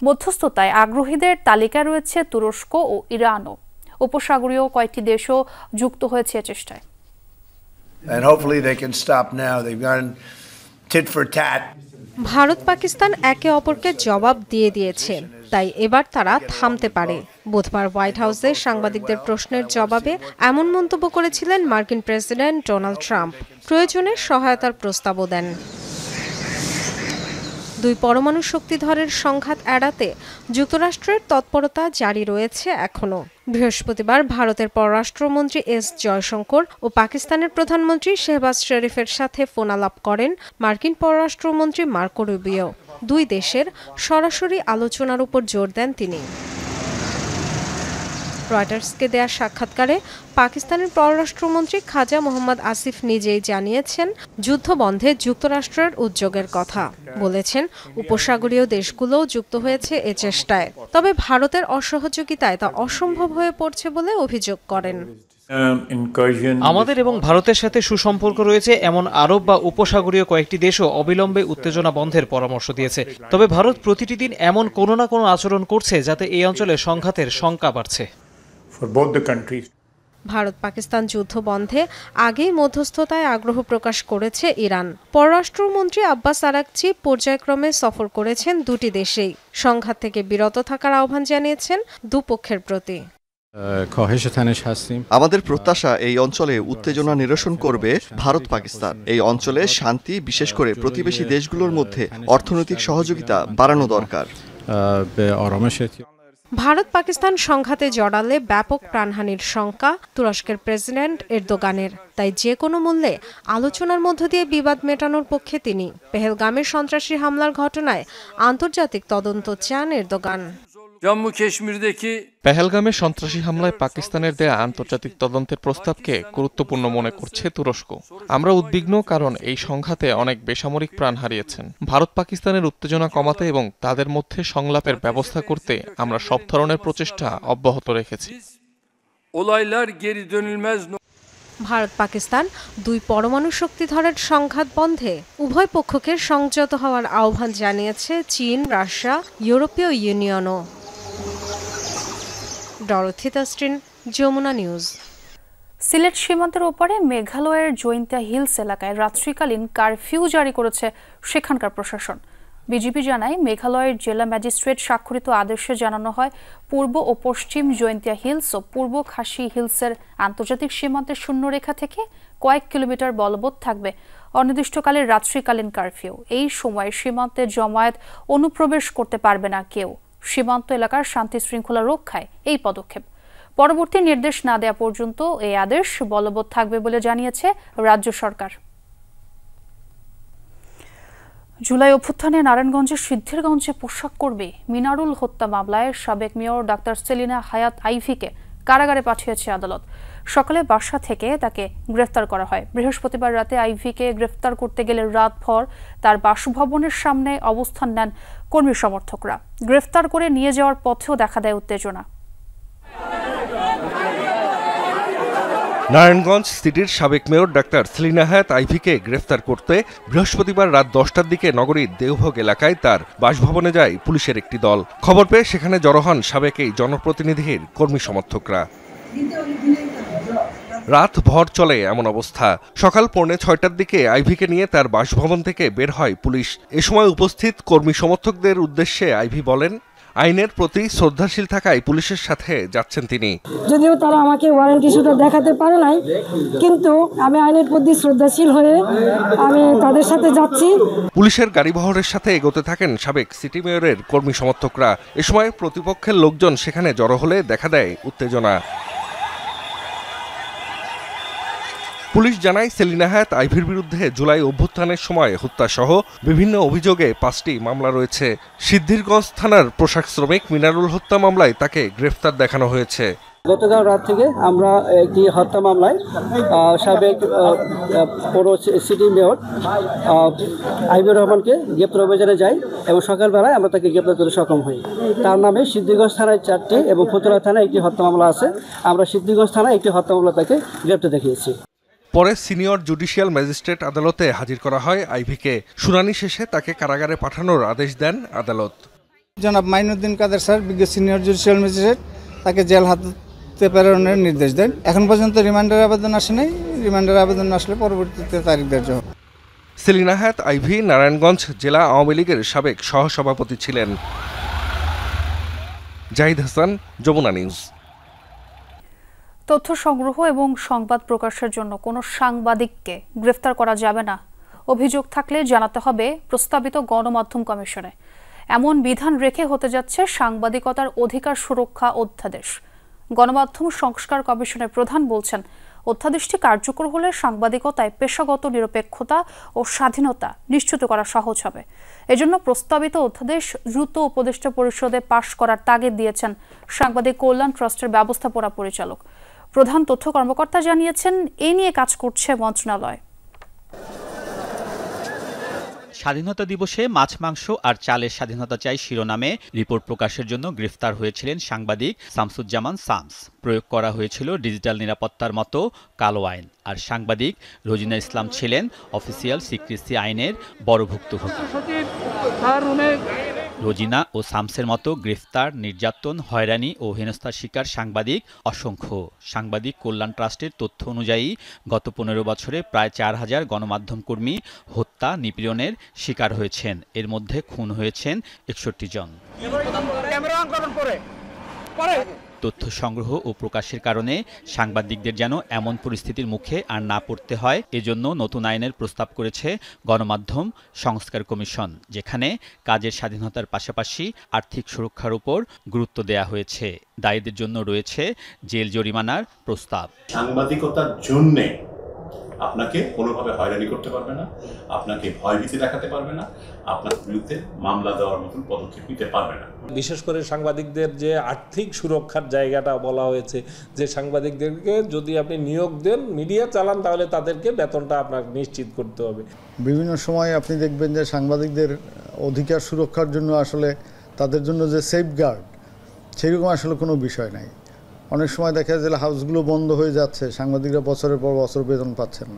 মধ্যস্থতায় আগ্রহীদের তালিকায় রয়েছে তুরস্ক ও ইরানও। উপসাগরীয় কয়েকটি দেশও যুক্ত হয়েছে চেষ্টায়। ভারত পাকিস্তান একে অপরকে জবাব দিয়ে দিয়েছে, তাই এবার তারা থামতে পারে। বুধবার হোয়াইট হাউসে সাংবাদিকদের প্রশ্নের জবাবে এমন মন্তব্য করেছিলেন মার্কিন প্রেসিডেন্ট ডোনাল্ড ট্রাম্প। প্রয়োজনে সহায়তার প্রস্তাবও দেন। 2 পরমাণু শক্তিধরের সংঘাত এড়াতে যুক্তরাষ্ট্রের তৎপরতা জারি রয়েছে এখনও। বৃহস্পতিবার ভারতের পররাষ্ট্রমন্ত্রী এস জয়শঙ্কর ও পাকিস্তানের প্রধানমন্ত্রী শেহবাজ শরীফের সাথে ফোনালাপ করেন মার্কিন পররাষ্ট্রমন্ত্রী মার্কো রুবিও। 2 দেশের সরাসরি আলোচনার উপর জোর দেন তিনি। রয়টার্সকে দেয়া সাক্ষাৎকারে পাকিস্তানের পররাষ্ট্রমন্ত্রী খাজা মোহাম্মদ আসিফ নিজেই জানিয়েছেন যুদ্ধ বন্ধে যুক্তরাষ্ট্রের উদ্যোগের কথা। বলেছেন উপসাগরীয় দেশগুলোও যুক্ত হয়েছে এ চেষ্টায়, তবে ভারতের অসহযোগিতায় তা অসম্ভব হয়ে পড়ছে বলে অভিযোগ করেন। আমাদের এবং ভারতের সাথে সুসম্পর্ক রয়েছে এমন আরব বা উপসাগরীয় কয়েকটি দেশও অবিলম্বে উত্তেজনা বন্ধের পরামর্শ দিয়েছে। তবে ভারত প্রতিটি দিন এমন কোনো না কোনো আচরণ করছে যাতে এই অঞ্চলে সংঘাতের শঙ্কা বাড়ছে। ভারত পাকিস্তান যুদ্ধ বন্ধে আগেই মধ্যস্থতায় আগ্রহ প্রকাশ করেছে ইরান। পররাষ্ট্রমন্ত্রী আব্বাস আরাকচি পর্যায়ক্রমে সফর করেছেন দুটি দেশেই। সংঘাত থেকে বিরত থাকার আহ্বান জানিয়েছেন দুপক্ষের প্রতি। আমাদের প্রত্যাশা এই অঞ্চলে উত্তেজনা নিরসন করবে ভারত পাকিস্তান। এই অঞ্চলে শান্তি, বিশেষ করে প্রতিবেশী দেশগুলোর মধ্যে অর্থনৈতিক সহযোগিতা বাড়ানো দরকার। ভারত পাকিস্তান সংঘাতে জড়ালে ব্যাপক প্রাণহানির শঙ্কা তুরস্কের প্রেসিডেন্ট এরদোগানের। তাই যে কোনো মূল্যে আলোচনার মধ্য দিয়ে বিবাদ মেটানোর পক্ষে তিনি। পেহেলগামের সন্ত্রাসী হামলার ঘটনায় আন্তর্জাতিক তদন্ত চান এরদোগান। পেহেলগামে সন্ত্রাসী হামলায় পাকিস্তানের দেয়া আন্তর্জাতিক তদন্তের প্রস্তাবকে গুরুত্বপূর্ণ মনে করছে তুরস্ক। আমরা উদ্বিগ্ন, কারণ এই সংঘাতে অনেক বেসামরিক প্রাণ হারিয়েছেন। ভারত পাকিস্তানের উত্তেজনা কমাতে এবং তাদের মধ্যে সংলাপের ব্যবস্থা করতে আমরা সব ধরনের প্রচেষ্টা অব্যাহত রেখেছি। ভারত পাকিস্তান দুই পরমাণু শক্তিধরের সংঘাত বন্ধে উভয় পক্ষকে সংযত হওয়ার আহ্বান জানিয়েছে চীন, রাশিয়া, ইউরোপীয় ইউনিয়নও। ডরথি তাস্ট্রিন, যমুনা নিউজ। সিলেট সীমান্তের ওপারে মেঘালয়ের জৈন্তিয়া হিলস এলাকায় রাত্রিকালীন কারফিউ জারি করেছে সেখানকার প্রশাসন। বিজিবি জানায়, মেঘালয়ের জেলা ম্যাজিস্ট্রেট স্বাক্ষরিত আদেশে জানানো হয় পূর্ব ও পশ্চিম জৈন্তিয়া হিলস ও পূর্ব খাসি হিলসের আন্তর্জাতিক সীমান্তের শূন্যরেখা থেকে কয়েক কিলোমিটার বলবৎ থাকবে অনির্দিষ্টকালের রাত্রিকালীন কারফিউ। এই সময় সীমান্তে জমায়েত অনুপ্রবেশ করতে পারবে না কেউ। সীমান্ত এলাকার শান্তি শৃঙ্খলা রক্ষায় এই পদক্ষেপ। পরবর্তী নির্দেশ না দেওয়া পর্যন্ত এই আদেশ বলবৎ থাকবে বলে জানিয়েছে রাজ্য সরকার। জুলাই অভ্যুত্থানে নারায়ণগঞ্জের সিদ্ধিরগঞ্জে পোশাক কর্মী মিনারুল হত্যা মামলায় সাবেক মেয়র ডাক্তার সেলিনা হায়াত আইভিকে কারাগারে পাঠিয়েছে আদালত। সকালে বাসা থেকে তাকে গ্রেফতার করা হয়। বৃহস্পতিবার রাতে আইভিকে গ্রেফতার করতে গেলে রাতভর তার বাসভবনের সামনে অবস্থান নেন কর্মী সমর্থকরা। গ্রেফতার করে নিয়ে যাওয়ার পথেও দেখা দেয় উত্তেজনা। নারায়ণগঞ্জ সিটির সাবেক মেয়র ডাক্তার সেলিনা হায়াত আইভিকে গ্রেফতার করতে বৃহস্পতিবার রাত 10টার দিকে নগরীর দেওভোগ এলাকায় তার বাসভবনে যায় পুলিশের একটি দল। খবর পেয়ে সেখানে জড়ো হন সাবেক এই জনপ্রতিনিধির কর্মী সমর্থকরা। রাত ভর চলে এমন অবস্থা। সকাল 6:45টার দিকে আইভিকে নিয়ে তার বাসভবন থেকে বের হয় পুলিশ। এ সময় উপস্থিত কর্মী সমর্থকদের উদ্দেশ্যে আইভি বলেন, আইনের প্রতি শ্রদ্ধাশীল থাকায় পুলিশের সাথে যাচ্ছেন তিনি। যদিও তারা আমাকে ওয়ারেন্ট ইস্যুটা দেখাতে পারে নাই, কিন্তু আমি আইনের প্রতি শ্রদ্ধাশীল হয়ে আমি তাদের সাথে যাচ্ছি। পুলিশের গাড়িবহরের সাথে এগোতে থাকেন সাবেক সিটি মেয়রের কর্মী সমর্থকরা। এ সময় প্রতিপক্ষের লোকজন সেখানে জড়ো হলে দেখা দেয় উত্তেজনা। পুলিশ জানায়, সেলিনা হায়াত আইভির বিরুদ্ধে জুলাই অভ্যুত্থানের সময় হত্যাসহ বিভিন্ন অভিযোগে 5টি মামলা রয়েছে। সিদ্ধিরগঞ্জ থানার পোশাক শ্রমিক মিনারুল হত্যা মামলায় তাকে গ্রেফতার দেখানো হয়েছে। গতকাল রাত থেকে আমরা একটি হত্যা মামলায় সাবেক পৌর সিটি মেয়র আইবুর রহমানকে গ্রেপ্তার অভিযানে যাই এবং সকালবেলায় আমরা তাকে গ্রেপ্তার করতে সক্ষম হই। তার নামে সিদ্ধিরগঞ্জ থানায় 4টি এবং ফুতুরা থানায় একটি হত্যা মামলা আছে। আমরা সিদ্ধিরগঞ্জ থানায় একটি হত্যা মামলা তাকে গ্রেপ্তার দেখিয়েছি। পরে সিনিয়র জুডিশিয়াল ম্যাজিস্ট্রেট আদালতে হাজির করা হয় আইভিকে। শুনানি শেষে তাকে কারাগারে পাঠানোর আদেশ দেন আদালত। জনাব মাইনুদ্দিন কাদের স্যার, বিজ্ঞ সিনিয়র জুডিশিয়াল ম্যাজিস্ট্রেট, তাকে জেল হাজতে প্রেরণের নির্দেশ দেন। এখন পর্যন্ত রিমান্ডের আবেদন আসে নাই। রিমান্ডের আবেদন আসলে পরবর্তীতে তারিখ ধার্য হবে। সেলিনা হায়াত আইভি নারায়ণগঞ্জ জেলা আওয়ামী লীগের সাবেক সহসভাপতি ছিলেন। জাহিদ হাসান, যমুনা নিউজ। তথ্য সংগ্রহ এবং সংবাদ প্রকাশের জন্য কোনো সাংবাদিককে গ্রেফতার করা যাবে না। অভিযোগ থাকলে জানাতে হবে প্রস্তাবিত গণমাধ্যম কমিশনে। এমন বিধান রেখে হতে যাচ্ছে সাংবাদিকতার অধিকার সুরক্ষা অধ্যাদেশ। গণমাধ্যম সংস্কার কমিশনের প্রধান বলছেন, অধ্যাদেশটি কার্যকর হলে সাংবাদিকতায় পেশাগত নিরপেক্ষতা ও স্বাধীনতা নিশ্চিত করা সহজ হবে। এজন্য প্রস্তাবিত অধ্যাদেশ দ্রুত উপদেষ্টা পরিষদে পাশ করার তাগিদ দিয়েছেন সাংবাদিক কল্যাণ ট্রাস্টের ব্যবস্থাপনা পরিচালক। প্রধান তথ্য কর্মকর্তা জানিয়েছেন, এ নিয়ে কাজ করছে মন্ত্রণালয়। স্বাধীনতা দিবসে মাছ, মাংস আর চালের স্বাধীনতা চাই শিরোনামে রিপোর্ট প্রকাশের জন্য গ্রেফতার হয়েছিলেন সাংবাদিক শামসুজ্জামান শামস। প্রয়োগ করা হয়েছিল ডিজিটাল নিরাপত্তার মতো কালো আইন। আর সাংবাদিক রোজিনা ইসলাম ছিলেন অফিসিয়াল সিক্রেসি আইনের বড় ভুক্তভোগী। রোজিনা ও শামসের মতো গ্রেফতার, নির্যাতন, হয়রানি ও হেনস্থার শিকার সাংবাদিক অসংখ্য। সাংবাদিক কল্যাণ ট্রাস্টের তথ্য অনুযায়ী গত 15 বছরে প্রায় 4000 গণমাধ্যম কর্মী হত্যা, নিপীড়নের শিকার হয়েছেন। এর মধ্যে খুন হয়েছেন 61 জন। তথ্য সংগ্রহ ও প্রকাশের কারণে সাংবাদিকদের যেন এমন পরিস্থিতির মুখে আর না পড়তে হয়, এজন্য নতুন আইনের প্রস্তাব করেছে গণমাধ্যম সংস্কার কমিশন, যেখানে কাজের স্বাধীনতার পাশাপাশি আর্থিক সুরক্ষার উপর গুরুত্ব দেয়া হয়েছে। দায়ীদের জন্য রয়েছে জেল জরিমানার প্রস্তাব। সাংবাদিকতার জন্য আপনাকে কোনোভাবে হয়রানি করতে পারবে না, আপনাকে ভয়ভীতি দেখাতে পারবে না, আপনার বিরুদ্ধে মামলা দেওয়ার মতন পদক্ষেপ নিতে পারবে না। বিশেষ করে সাংবাদিকদের যে আর্থিক সুরক্ষার জায়গাটা বলা হয়েছে, যে সাংবাদিকদেরকে যদি আপনি নিয়োগ দেন, মিডিয়া চালান, তাহলে তাদেরকে বেতনটা আপনাকে নিশ্চিত করতে হবে। বিভিন্ন সময় আপনি দেখবেন যে সাংবাদিকদের অধিকার সুরক্ষার জন্য আসলে তাদের জন্য যে সেফগার্ড, সেরকম আসলে কোনো বিষয় নাই। অনেক সময় দেখা যায় হাউসগুলো বন্ধ হয়ে যাচ্ছে, সাংবাদিকরা বছরের পর বছর বেতন পাচ্ছেন না।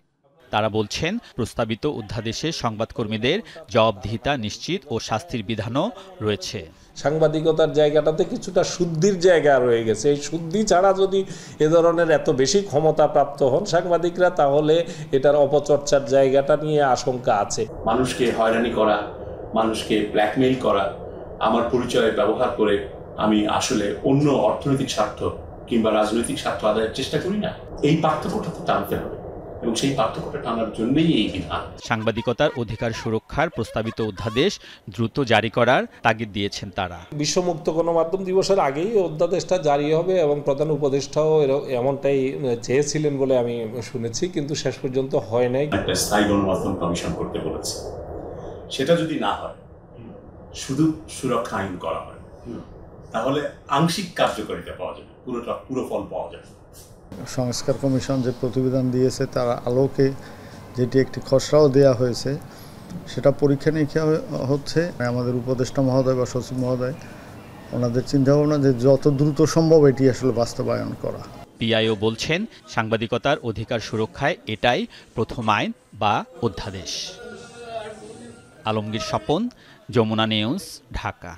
তারা বলছেন, প্রস্তাবিত অধ্যাদেশে সংবাদকর্মীদের জবাবদিহিতা নিশ্চিত ও শাস্তির বিধানও রয়েছে। সাংবাদিকতার জায়গাটাতে কিছুটা শুদ্ধির জায়গা রয়ে গেছে। এই শুদ্ধি ছাড়া যদি এ ধরনের এত বেশি ক্ষমতা প্রাপ্ত হন সাংবাদিকরা, তাহলে এটার অপচর্চার জায়গাটা নিয়ে আশঙ্কা আছে। মানুষকে হয়রানি করা, মানুষকে ব্ল্যাকমেইল করা, আমার পরিচয় ব্যবহার করে আমি আসলে অন্য অর্থনৈতিক স্বার্থ কিংবা রাজনৈতিক স্বার্থ আদায়ের চেষ্টা করি না। এই পার্থক্যটা তো টানতে হবে এবং সেই পার্থক্যটা টানার জন্যই এই বিধান। সাংবাদিকতার অধিকার সুরক্ষার প্রস্তাবিত অধ্যাদেশ দ্রুত জারি করার তাগিদ দিয়েছেন তারা। বিশ্বমুক্ত গণমাধ্যম দিবসের আগেই অধ্যাদেশটা জারি হবে এবং প্রধান উপদেষ্টাও এমনটাই চেয়েছিলেন বলে আমি শুনেছি, কিন্তু শেষ পর্যন্ত হয় নাই। একটা স্থায়ী গণমাধ্যম কমিশন করতে বলেছে, সেটা যদি না হয়, শুধু সুরক্ষা আইন করা হয়, তাহলে আংশিক কার্যকারিতা পাওয়া যাবে, পুরো ফল পাওয়া যাবে। সংস্কার কমিশন যে প্রতিবেদন দিয়েছে তার আলোকে যেটি একটি খসড়াও দেওয়া হয়েছে, সেটা পরীক্ষা নিরীক্ষা হচ্ছে। আমাদের উপদেষ্টা মহোদয় বা সচিব মহোদয়, ওনাদের চিন্তাভাবনা যে যত দ্রুত সম্ভব এটি আসলে বাস্তবায়ন করা। পিআইও বলছেন, সাংবাদিকতার অধিকার সুরক্ষায় এটাই প্রথম আইন বা অধ্যাদেশ। আলমগীর স্বপন, যমুনা নিউজ, ঢাকা।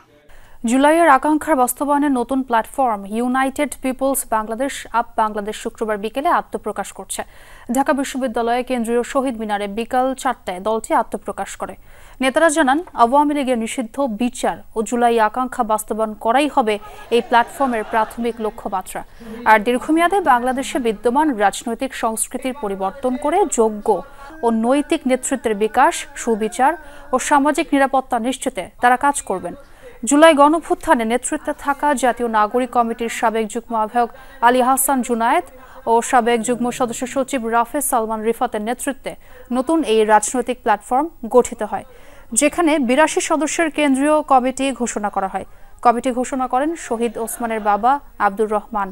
জুলাইয়ের আকাঙ্ক্ষার বাস্তবায়নের নতুন platform United People's Bangladesh up Bangladesh শুক্রবার বিকেলে আত্মপ্রকাশ করছে। ঢাকা বিশ্ববিদ্যালয়ে কেন্দ্রীয় শহীদ মিনারে বিকাল 4টায় দলটি আত্মপ্রকাশ করে। নেতারা জানান, আওয়ামী লীগের নিষিদ্ধ বিচার ও জুলাই আকাঙ্ক্ষা বাস্তবায়ন করাই হবে এই প্ল্যাটফর্মের প্রাথমিক লক্ষ্যমাত্রা। আর দীর্ঘমেয়াদে বাংলাদেশে বিদ্যমান রাজনৈতিক সংস্কৃতির পরিবর্তন করে যোগ্য ও নৈতিক নেতৃত্বের বিকাশ, সুবিচার ও সামাজিক নিরাপত্তা নিশ্চিতে তারা কাজ করবেন। জুলাই গণঅভ্যুত্থানে নেতৃত্বে থাকা জাতীয় নাগরিক কমিটির সাবেক যুগ্ম আহ্বায়ক আলী হাসান জুনায়েদ ও সাবেক যুগ্ম সদস্য সচিব রাফেজ সালমান রিফাতের নেতৃত্বে নতুন এই রাজনৈতিক প্ল্যাটফর্ম গঠিত হয়, যেখানে 82 সদস্যের কেন্দ্রীয় কমিটি ঘোষণা করা হয়। কমিটি ঘোষণা করেন শহীদ ওসমানের বাবা আব্দুর রহমান।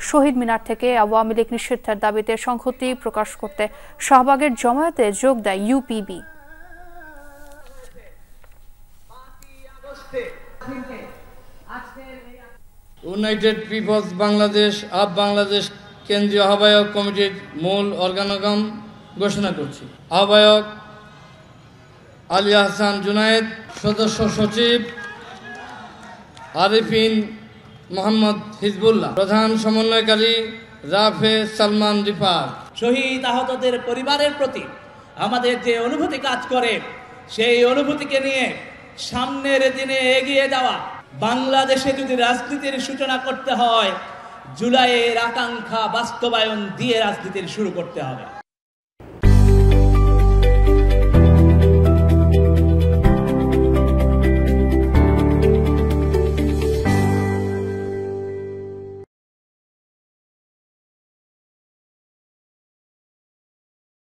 শহীদ মিনার থেকে আওয়ামী লীগ নিষিদ্ধের দাবিতে সংহতি প্রকাশ করতে শাহবাগের জমায়েতে যোগ দেয় UPB. United People's Bangladesh up Bangladesh কেন্দ্রীয় আহ্বায়ক কমিটির মূল অর্গানোগ্রাম ঘোষণা করছি। আহ্বায়ক আলী হাসান জুনায়েদ, সদস্য সচিব আরিফিন মোহাম্মদ হিজবুল্লাহ, প্রধান সমন্বয়কারী রাফেজ সালমান রিফাত। শহীদ আহতদের পরিবারের প্রতি আমাদের যে অনুভূতি কাজ করে, সেই অনুভূতিকে নিয়ে সামনের দিনে এগিয়ে যাওয়া। বাংলাদেশে যদি রাজনীতির সূচনা করতে হয়, জুলাইয়ের আকাঙ্ক্ষা বাস্তবায়ন দিয়ে রাজনীতির শুরু করতে হবে।